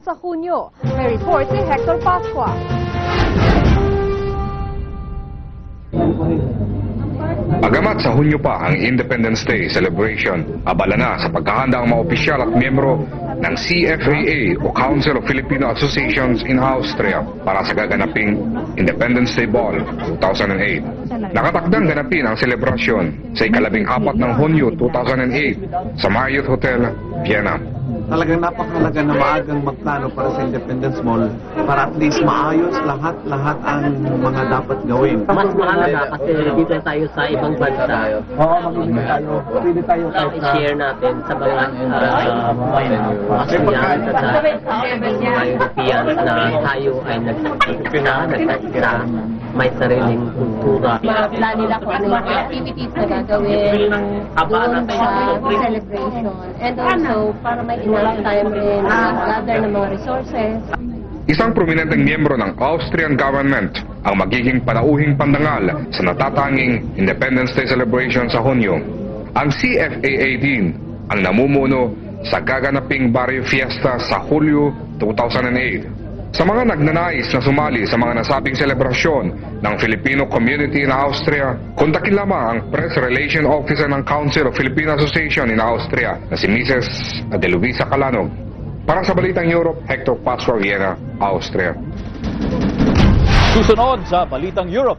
Sa Hunyo, may report si Hector Pascua. Bagamat sa Hunyo pa ang Independence Day celebration, abala na sa paghahanda ang mga opisyal at miyembro ng CFAA o Council of Filipino Associations in Austria para sa gaganaping Independence Day Ball 2008. Nakatakdang ganapin ang selebrasyon sa ika-14 ng Hunyo 2008 sa Marriott Hotel, Vienna. Talagang napakahalaga na maagang magplano para sa Independence Mall para at least maayos lahat ang mga dapat gawin. Mas mahalaga kasi dito tayo sa ibang bansa. Oo, pwede tayo I-share natin sa mga Australians at sa mga Europeans na tayo ay nagkita, may sariling kultura. Ma-plan nila kung ano yung activities na gagawin doon sa celebration. And also, para may enough time rin gather ng mga resources. Isang prominenteng miyembro ng Austrian government ang magiging panauhing pandangal sa natatanging Independence Day celebration sa Hunyo. Ang CFAA din ang namumuno sa gaganaping Barrio Fiesta sa Hulyo 2008. Sa mga nagnanais na sumali sa mga nasabing selebrasyon ng Filipino community in Austria, kontakin lamang ang Press Relation Officer ng Council of Filipino Association in Austria na si Mrs. Adeluisa Calanog. Para sa Balitang Europe, Hector Pascua, Vienna, Austria. Susunod sa Balitang Europe.